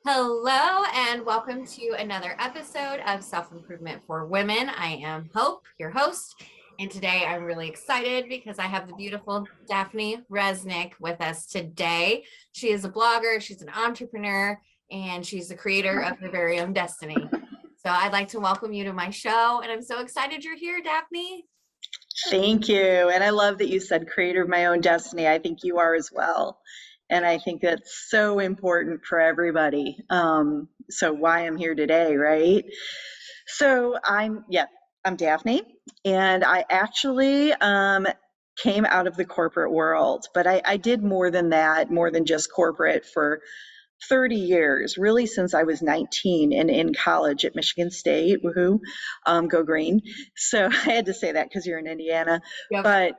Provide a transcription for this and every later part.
Hello, and welcome to another episode of Self Improvement for Women. I am Hope, your host, and today I'm really excited because I have the beautiful Daphne Reznik with us today. She is a blogger, she's an entrepreneur, and she's the creator of her very own destiny. So I'd like to welcome you to my show, and I'm so excited you're here, Daphne. Thank you. And I love that you said creator of my own destiny. I think you are as well. And I think that's so important for everybody. So why I'm here today, right? I'm Daphne, and I actually came out of the corporate world, but I did more than that, more than just corporate for 30 years, really since I was 19 and in college at Michigan State. Woohoo, go green. So I had to say that because you're in Indiana. Yep. But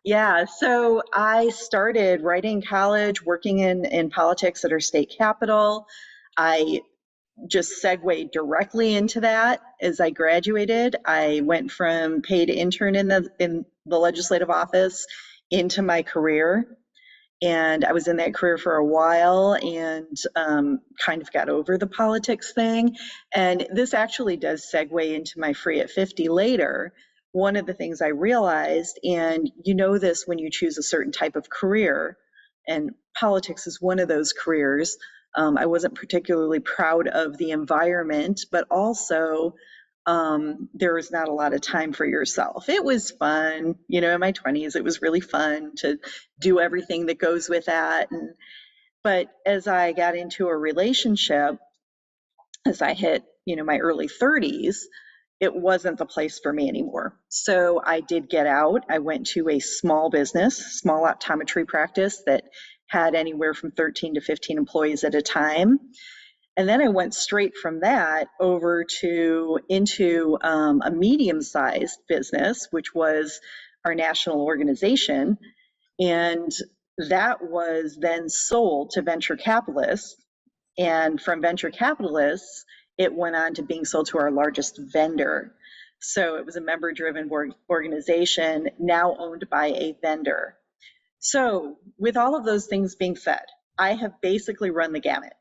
yeah, so I started right in college, working in politics at our state capitol. I just segued directly into that as I graduated. I went from paid intern in the legislative office into my career, and I was in that career for a while and kind of got over the politics thing. And this actually does segue into my free at 50 later. One of the things I realized, and you know this when you choose a certain type of career, and politics is one of those careers. I wasn't particularly proud of the environment, but also there was not a lot of time for yourself. It was fun, in my 20s, it was really fun to do everything that goes with that. But as I got into a relationship, as I hit, my early 30s, it wasn't the place for me anymore. So I did get out. I went to a small business, small optometry practice that had anywhere from 13 to 15 employees at a time. And then I went straight from that over to into a medium-sized business, which was our national organization. And that was then sold to venture capitalists. And from venture capitalists, it went on to being sold to our largest vendor. So it was a member-driven organization now owned by a vendor. So with all of those things being said, I have basically run the gamut: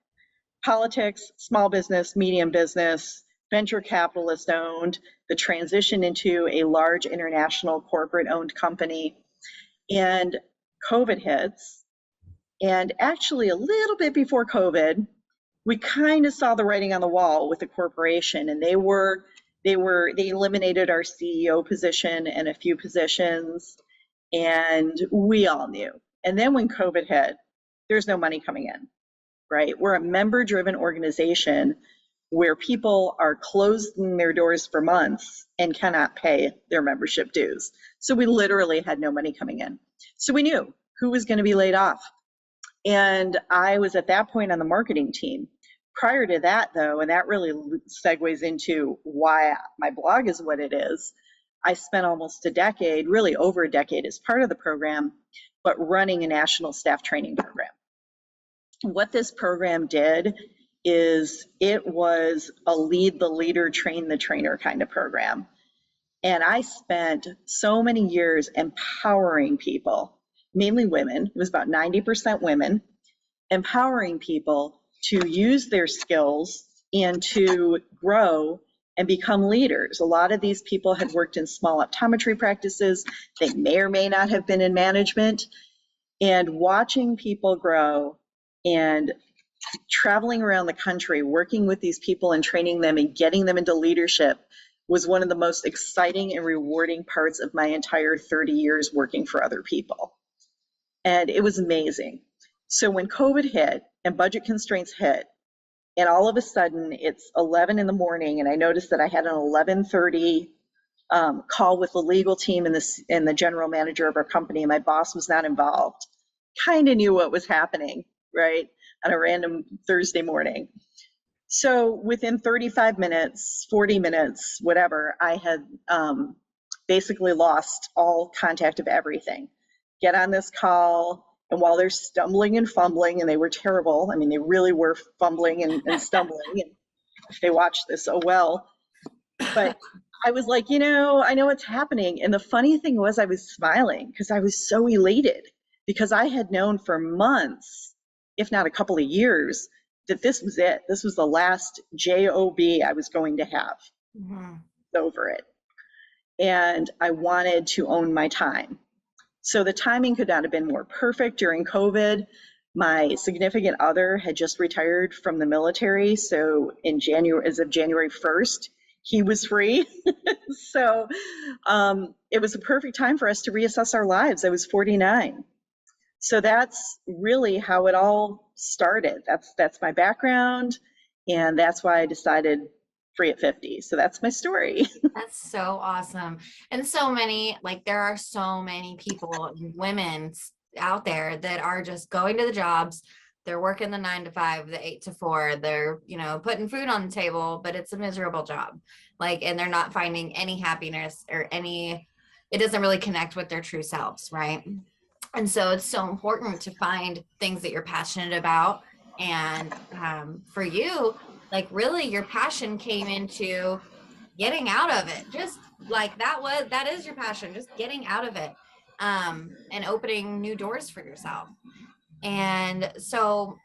politics, small business, medium business, venture capitalist owned, the transition into a large international corporate owned company, and COVID hits. And actually, a little bit before COVID, we kind of saw the writing on the wall with the corporation, and they eliminated our CEO position and a few positions, and we all knew. And then when COVID hit, there's no money coming in, right? We're a member-driven organization where people are closing their doors for months and cannot pay their membership dues. So we literally had no money coming in. So we knew who was going to be laid off. And I was at that point on the marketing team. Prior to that, though, and that really segues into why my blog is what it is, I spent almost a decade, really over a decade, as part of the program, but running a national staff training program. What this program did is it was a lead the leader, train the trainer kind of program. And I spent so many years empowering people, mainly women. It was about 90% women, empowering people to use their skills and to grow and become leaders. A lot of these people had worked in small optometry practices. They may or may not have been in management. And watching people grow and traveling around the country, working with these people and training them and getting them into leadership was one of the most exciting and rewarding parts of my entire 30 years working for other people. And it was amazing. So when COVID hit and budget constraints hit, and all of a sudden it's 11 in the morning, and I noticed that I had an 11:30 call with the legal team and the general manager of our company, and my boss was not involved. Kind of knew what was happening, right, on a random Thursday morning. So within 35 minutes, 40 minutes, whatever, I had basically lost all contact of everything. Get on this call, and while they're stumbling and fumbling, and they were terrible, I mean, they really were fumbling and stumbling, and if they watched this, oh well. But I was like, I know what's happening. And the funny thing was I was smiling because I was so elated, because I had known for months, if not a couple of years, that this was it. This was the last job I was going to have. Mm-hmm. Over it. And I wanted to own my time. So the timing could not have been more perfect during COVID. My significant other had just retired from the military. So in January, as of January 1st, he was free. So it was a perfect time for us to reassess our lives. I was 49. So that's really how it all started. That's my background. And that's why I decided free at 50. So that's my story. That's so awesome. And so many, like, there are so many people, women out there that are just going to the jobs. They're working the 9 to 5, the 8 to 4. They're, putting food on the table, but it's a miserable job. Like, and they're not finding any happiness or it doesn't really connect with their true selves, right? And so it's so important to find things that you're passionate about. And for you, like, really your passion came into getting out of it. Just like that is your passion, just getting out of it, and opening new doors for yourself. And so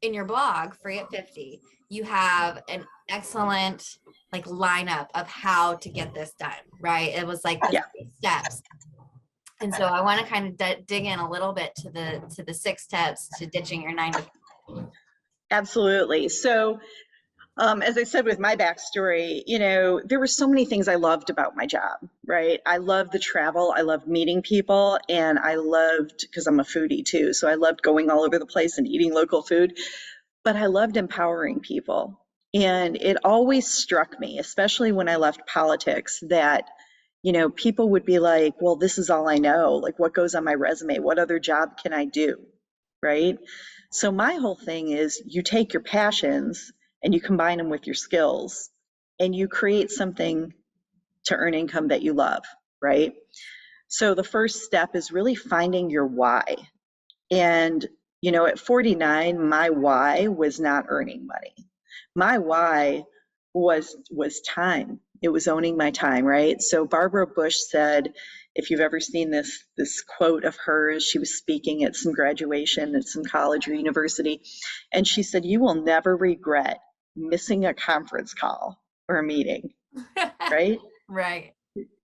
in your blog, Free at 50, you have an excellent like lineup of how to get this done, right? It was like the Yeah. 6 steps. And so I want to kind of dig in a little bit to the 6 steps to ditching your 9 to 5. Absolutely. So as I said with my backstory, there were so many things I loved about my job, right? I loved the travel. I loved meeting people. And I loved, because I'm a foodie too, so I loved going all over the place and eating local food. But I loved empowering people. And it always struck me, especially when I left politics, that, people would be like, well, this is all I know. Like, what goes on my resume? What other job can I do? Right? So my whole thing is you take your passions and you combine them with your skills and you create something to earn income that you love, right? So the first step is really finding your why. And, at 49, my why was not earning money. My why was time. It was owning my time, right? So Barbara Bush said, if you've ever seen this quote of hers, she was speaking at some graduation at some college or university, and she said, "You will never regret missing a conference call or a meeting," right? Right.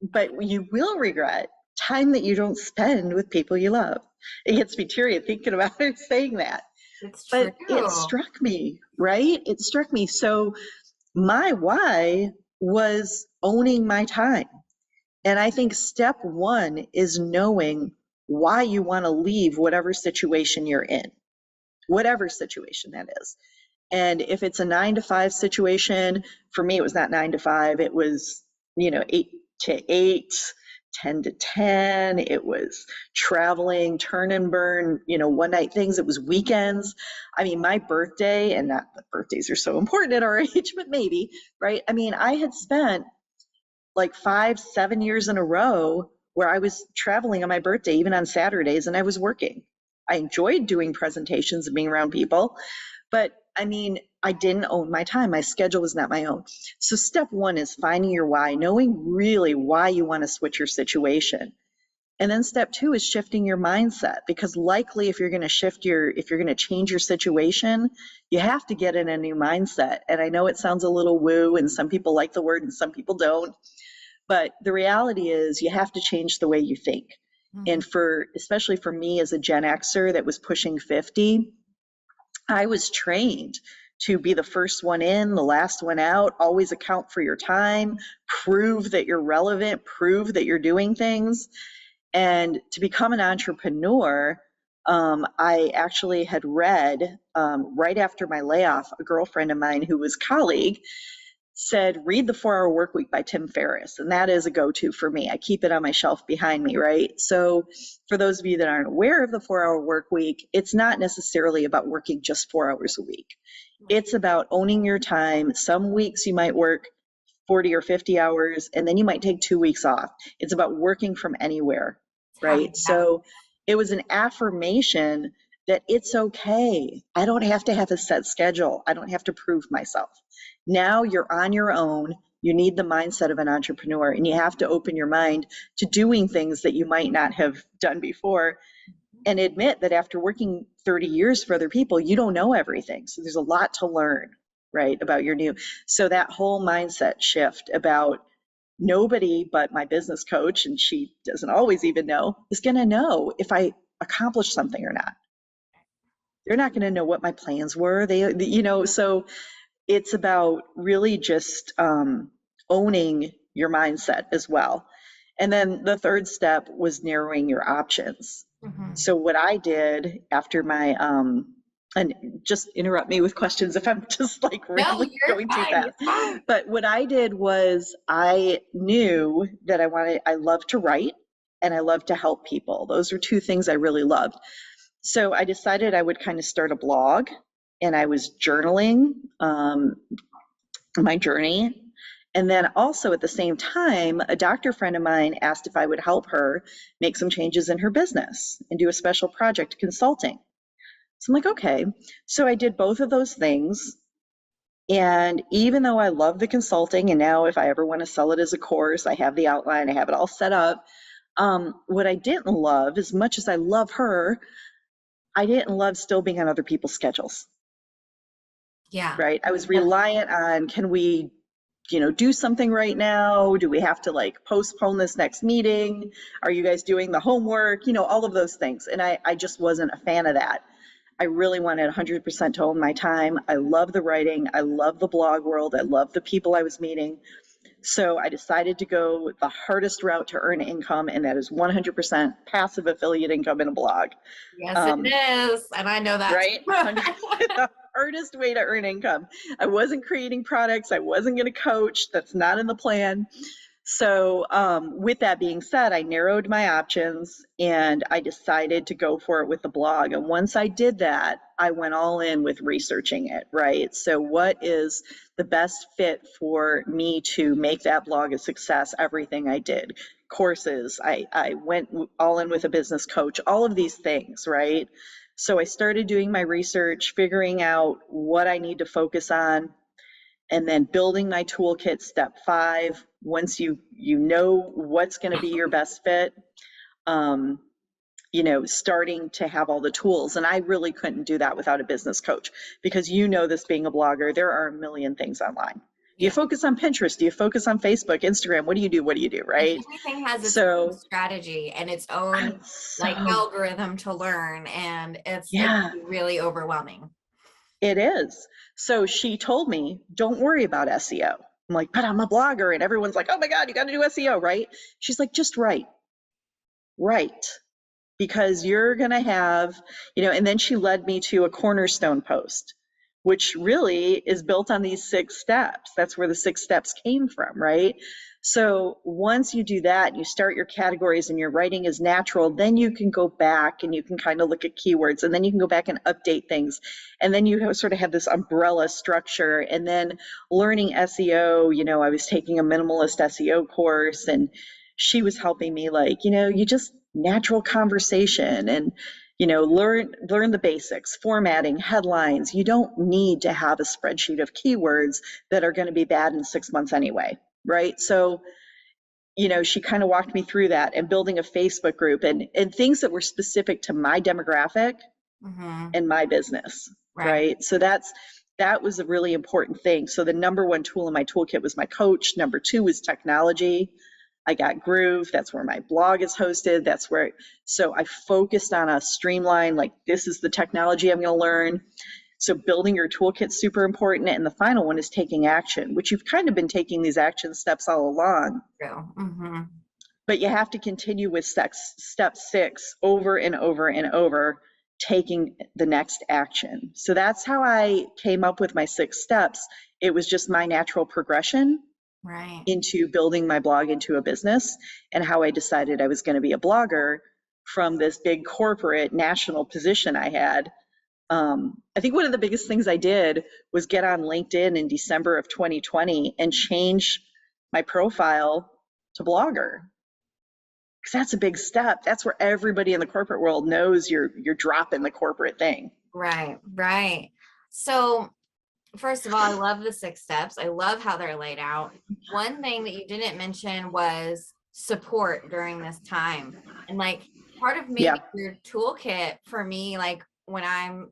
But you will regret time that you don't spend with people you love. It gets me teary thinking about her saying that. It's true. But it struck me, right? It struck me. So my why was owning my time. And I think step one is knowing why you want to leave whatever situation you're in, whatever situation that is. And if it's a 9 to 5 situation, for me, it was not 9 to 5. It was, 8 to 8, 10 to 10. It was traveling, turn and burn, one night things. It was weekends. I mean, my birthday, and not that birthdays are so important at our age, but maybe, right? I mean, I had spent like 5, 7 years in a row where I was traveling on my birthday, even on Saturdays, and I was working. I enjoyed doing presentations and being around people, but I mean, I didn't own my time. My schedule was not my own. So step one is finding your why, knowing really why you want to switch your situation. And then step two is shifting your mindset, because likely if you're going to change your situation, you have to get in a new mindset. And I know it sounds a little woo and some people like the word and some people don't, but the reality is you have to change the way you think. Mm-hmm. And especially for me as a Gen Xer that was pushing 50, I was trained to be the first one in, the last one out, always account for your time, prove that you're relevant, prove that you're doing things. And to become an entrepreneur, I actually had read right after my layoff, a girlfriend of mine who was a colleague said, read The 4-Hour Workweek by Tim Ferriss. And that is a go-to for me. I keep it on my shelf behind me, right? So for those of you that aren't aware of the 4-Hour Workweek, it's not necessarily about working just 4 hours a week. It's about owning your time. Some weeks you might work 40 or 50 hours, and then you might take 2 weeks off. It's about working from anywhere, right? So it was an affirmation that it's okay. I don't have to have a set schedule. I don't have to prove myself. Now you're on your own. You need the mindset of an entrepreneur, and you have to open your mind to doing things that you might not have done before. and admit that after working 30 years for other people, you don't know everything. So there's a lot to learn, right, about your new. So that whole mindset shift about nobody but my business coach, and she doesn't always even know, is going to know if I accomplish something or not. They're not going to know what my plans were. So it's about really just owning your mindset as well. And then the third step was narrowing your options. Mm-hmm. So what I did after my and just interrupt me with questions if I'm just like No, rambling you're going too fine. fast. You're fine. But what I did was I knew that I love to write and I love to help people. Those are two things I really loved. So I decided I would kind of start a blog, and I was journaling my journey. And then also at the same time, a doctor friend of mine asked if I would help her make some changes in her business and do a special project consulting. So I'm like, okay. So I did both of those things. And even though I love the consulting, and now if I ever want to sell it as a course, I have the outline, I have it all set up. What I didn't love, as much as I love her, I didn't love still being on other people's schedules, Yeah. right? I was reliant on, can we, do something right now? Do we have to like postpone this next meeting? Are you guys doing the homework? All of those things. And I just wasn't a fan of that. I really wanted 100% to own my time. I love the writing. I love the blog world. I love the people I was meeting. So I decided to go the hardest route to earn income, and that is 100% passive affiliate income in a blog. Yes, it Um, is. And I know that. right? 100%, the hardest way to earn income. I wasn't creating products. I wasn't going to coach. That's not in the plan. So, with that being said, I narrowed my options and I decided to go for it with the blog. And once I did that, I went all in with researching it, right? So, what is the best fit for me to make that blog a success? Everything I did, courses, I went all in with a business coach, all of these things, right? So, I started doing my research, figuring out what I need to focus on, and then building my toolkit, step 5. Once you know what's going to be your best fit, um, starting to have all the tools. And I really couldn't do that without a business coach, because this, being a blogger, there are a million things online. Do you Yeah. focus on Pinterest? Do you focus on Facebook, Instagram? What do you do? What do you do? And Right? everything has its own So, strategy and its own like so algorithm to learn. And it can yeah, be really overwhelming. it is. So she told me, don't worry about SEO. I'm like, but I'm a blogger, and everyone's like, oh my God, you got to do SEO, right? She's like, just write, because you're going to have, and then she led me to a cornerstone post, which really is built on these 6 steps. That's where the 6 steps came from, right? So once you do that, you start your categories and your writing is natural, then you can go back and you can kind of look at keywords, and then you can go back and update things. And then you sort of have this umbrella structure. And then learning SEO, I was taking a minimalist SEO course, and she was helping me, like, you just natural conversation, and learn the basics, formatting, headlines. You don't need to have a spreadsheet of keywords that are going to be bad in 6 months anyway, right? So she kind of walked me through that, and building a Facebook group, and things that were specific to my demographic Mm-hmm. and my business, Right. right? So that was a really important thing. So the number one tool in my toolkit was my coach. Number 2 was technology. I got Groove. That's where my blog is hosted. So I focused on a streamline, like, this is the technology I'm going to learn. So building your toolkit's super important. And the final one is taking action, which you've kind of been taking these action steps all along. True. Mm-hmm. But you have to continue with step 6 over and over and over, taking the next action. So that's how I came up with my 6 steps. It was just my natural progression Right. into building my blog into a business, and how I decided I was going to be a blogger from this big corporate national position I had. I think one of the biggest things I did was get on LinkedIn in December of 2020 and change my profile to blogger, because that's a big step. That's where everybody in the corporate world knows you're dropping the corporate thing. Right. Right. So first of all, I love the 6 steps. I love how they're laid out. One thing that you didn't mention was support during this time. And like, part of Yeah, maybe your toolkit for me, like when I'm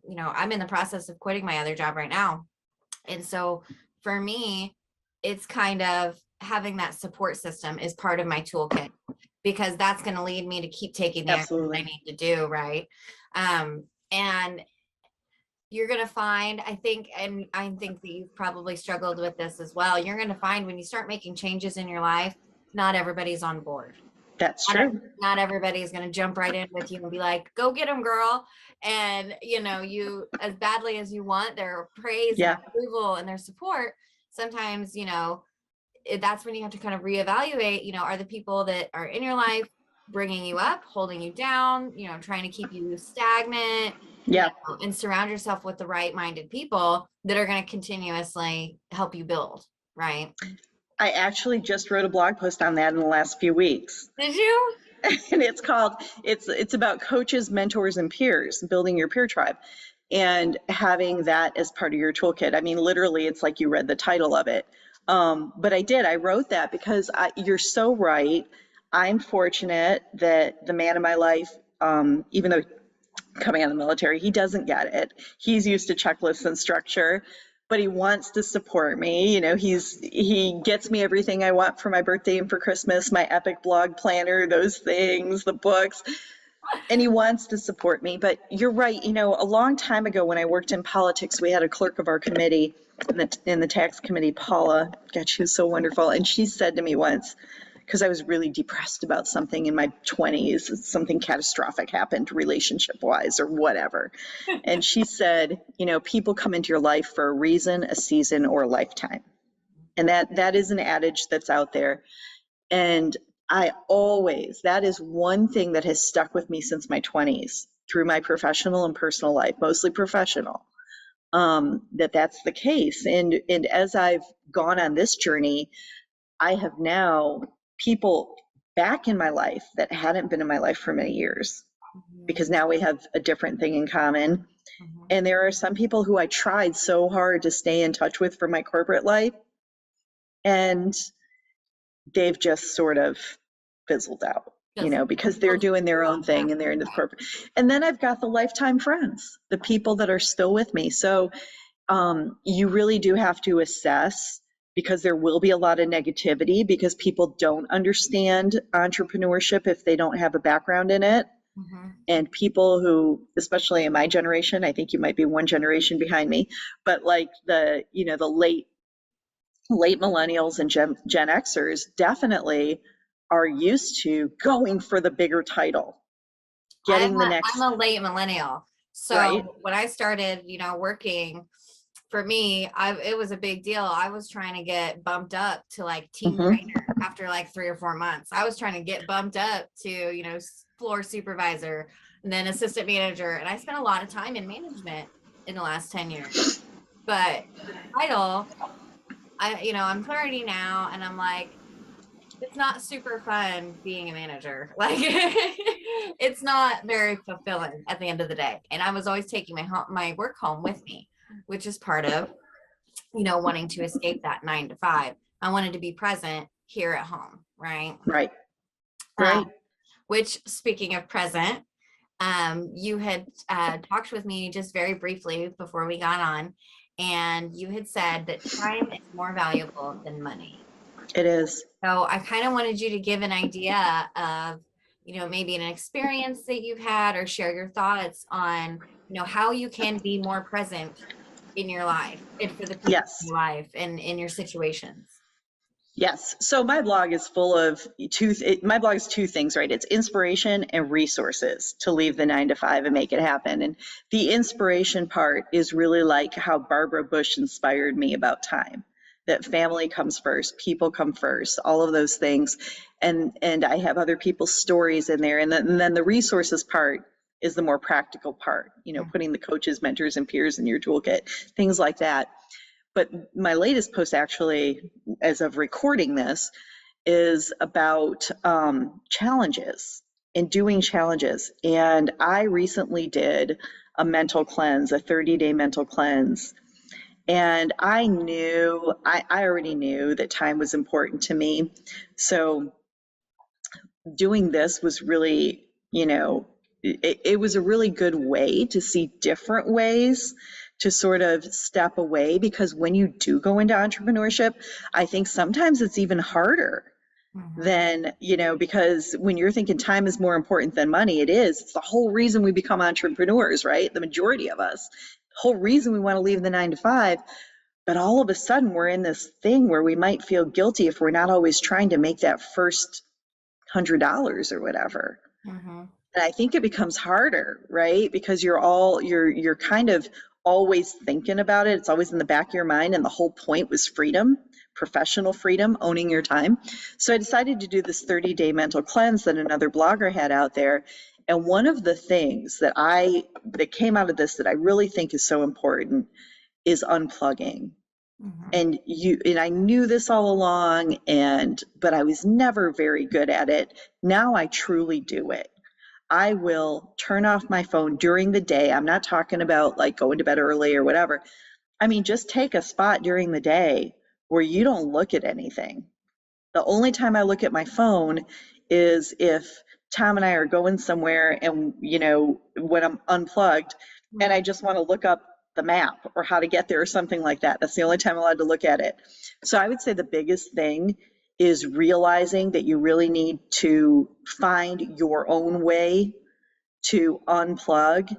in the process of quitting my other job right now. And so for me, it's kind of having that support system is part of my toolkit because that's going to lead me to keep taking the action I absolutely. need to do. Right. And you're going to find, I think, and I think that you've probably struggled with this as well. You're going to find when you start making changes in your life, not everybody's on board. That's not, true. not everybody's going to jump right in with you and be like, go get them, girl. And, you, as badly as you want their praise and Yeah, approval and their support, sometimes, that's when you have to kind of reevaluate, are the people that are in your life bringing you up, holding you down, trying to keep you stagnant, yeah. and surround yourself with the right minded people that are going to continuously help you build. Right. I actually just wrote a blog post on that in the last few weeks. Did you? And it's about coaches, mentors, and peers, building your peer tribe and having that as part of your toolkit. I mean, literally, it's like you read the title of it. But I wrote that because you're so right. I'm fortunate that the man in my life, even though coming out of the military, he doesn't get it. He's used to checklists and structure, but he wants to support me. He gets me everything I want for my birthday and for Christmas, my epic blog planner, those things, the books, and he wants to support me. But you're right. A long time ago when I worked in politics, we had a clerk of our committee in the tax committee, Paula. God, she was so wonderful. And she said to me once, because I was really depressed about something in my 20s, something catastrophic happened relationship wise or whatever. And she said, people come into your life for a reason, a season, or a lifetime. And that is an adage that's out there. And that is one thing that has stuck with me since my 20s through my professional and personal life, mostly professional, that's the case. And as I've gone on this journey, I have now people back in my life that hadn't been in my life for many years Mhm. because now we have a different thing in common. Mhm. And there are some people who I tried so hard to stay in touch with for my corporate life, and they've just sort of fizzled out, Just because they're doing their own thing and they're into the corporate. And then I've got the lifetime friends, the people that are still with me. So you really do have to assess, because there will be a lot of negativity because people don't understand entrepreneurship if they don't have a background in it. Mhm. And people who, especially in my generation, I think you might be one generation behind me, but like the late millennials and Gen Xers definitely are used to going for the bigger title, getting the I'm next, a late millennial. right? So when I started, working, for me, it was a big deal. I was trying to get bumped up to like team Mm-hmm. trainer after like 3 or 4 months. I was trying to get bumped up to, floor supervisor and then assistant manager. And I spent a lot of time in management in the last 10 years. But the title, I'm 30 now and I'm like, it's not super fun being a manager. Like it's not very fulfilling at the end of the day. And I was always taking my work home with me, which is part of, wanting to escape that 9 to 5. I wanted to be present here at home, right? Right, Um, right. which, speaking of present, you had talked with me just very briefly before we got on, and you had said that time is more valuable than money. It is. So I kind of wanted you to give an idea of, maybe an experience that you've had or share your thoughts on, how you can be more present in your life and for the people in Yes. your life and in your situations. Yes. So my blog is full of my blog is two things, right? It's inspiration and resources to leave the 9 to 5 and make it happen. And the inspiration part is really like how Barbara Bush inspired me about time, that family comes first, people come first, all of those things. And I have other people's stories in there. And then the resources part is the more practical part, putting the coaches, mentors, and peers in your toolkit, things like that. But my latest post, actually, as of recording this, is about challenges and doing challenges. And I recently did a mental cleanse, a 30-day mental cleanse. And I already knew that time was important to me. So doing this was really it was a really good way to see different ways to sort of step away, because when you do go into entrepreneurship, I think sometimes it's even harder than, because when you're thinking time is more important than money, it is. It's the whole reason we become entrepreneurs, right? The majority of us. The whole reason we want to leave the 9 to 5. But all of a sudden, we're in this thing where we might feel guilty if we're not always trying to make that first $100 or whatever. Mm-hmm. And I think it becomes harder, right? Because you're kind of always thinking about it. It's always in the back of your mind. And the whole point was freedom, professional freedom, owning your time. So I decided to do this 30-day mental cleanse that another blogger had out there. And one of the things that came out of this that I really think is so important is unplugging. Mm-hmm. And I knew this all along, but I was never very good at it. Now I truly do it. I will turn off my phone during the day. I'm not talking about like going to bed early or whatever. I mean, just take a spot during the day where you don't look at anything. The only time I look at my phone is if Tom and I are going somewhere and, when I'm unplugged and I just want to look up the map or how to get there or something like that. That's the only time I'm allowed to look at it. So I would say the biggest thing is realizing that you really need to find your own way to unplug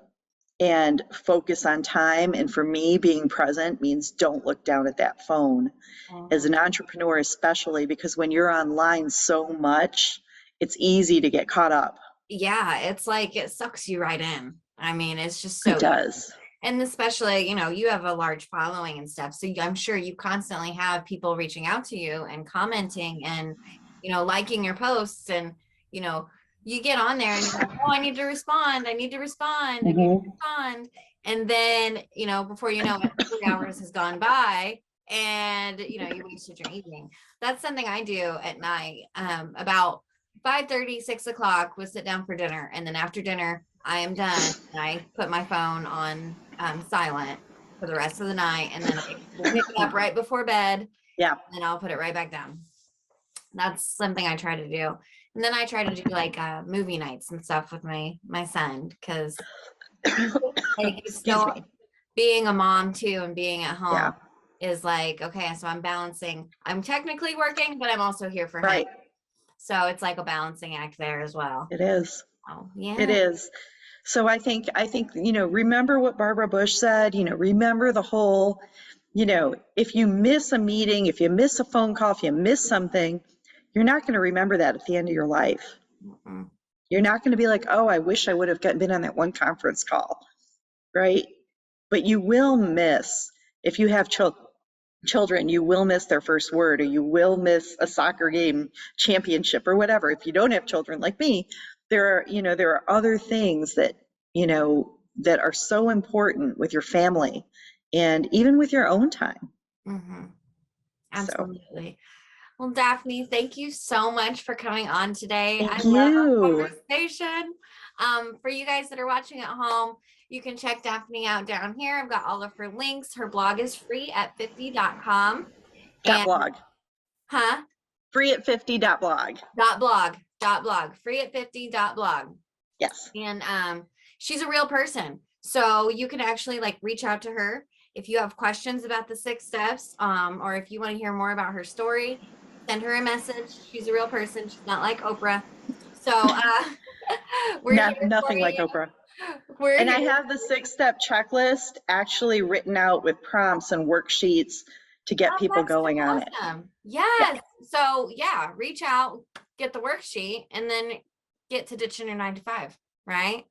and focus on time. And for me, being present means don't look down at that phone. As an entrepreneur, especially, because when you're online so much, it's easy to get caught up. Yeah, it's like it sucks you right in. I mean, it's just It so, does. and especially, you have a large following and stuff. So I'm sure you constantly have people reaching out to you and commenting and, liking your posts. And, you know, you get on there and you're like, oh, I need to respond. I need to respond. I need to respond. And then, before you know it, 3 hours has gone by and, you wasted your evening. That's something I do at night. About 5:30, 6 o'clock, we'll sit down for dinner. And then after dinner, I am done. And I put my phone on silent for the rest of the night. And then I will pick it up right before bed. Yeah. And I'll put it right back down. That's something I try to do. And then I try to do like movie nights and stuff with my son, because like it's Excuse still me. being a mom too and being at home Yeah. is like, okay, so I'm balancing. I'm technically working, but I'm also here for him. Right. So it's like a balancing act there as well. It is. Oh, yeah. It is. So I think, remember what Barbara Bush said, remember the whole, if you miss a meeting, if you miss a phone call, if you miss something, you're not going to remember that at the end of your life. Mm-mm. You're not going to be like, oh, I wish I would have been on that one conference call, right? But you will miss, if you have children, you will miss their first word, or you will miss a soccer game championship or whatever. If you don't have children like me, there are other things that, that are so important with your family and even with your own time. Mm-hmm. So Absolutely. Well, Daphne, thank you so much for coming on today. I thank love our you. conversation. For you guys that are watching at home, you can check Daphne out down here. I've got all of her links. Her blog is free at 50.com. And .blog. huh? Free at 50.blog. .blog. Free at 50.blog. Yes. And she's a real person. So you can actually like reach out to her if you have questions about the 6 steps, or if you want to hear more about her story, send her a message. She's a real person. She's not like Oprah. So we're here Nothing for like you. Oprah. We're And I here. have the 6-step checklist actually written out with prompts and worksheets to get Oh, people that's so going on it. awesome. Yeah. Yes. So yeah, reach out, get the worksheet, and then get to ditching your 9 to 5, right?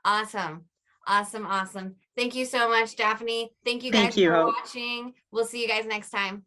Awesome. Awesome. Thank you so much, Daphne. Thank you guys Thank you, for Hope. watching. We'll see you guys next time.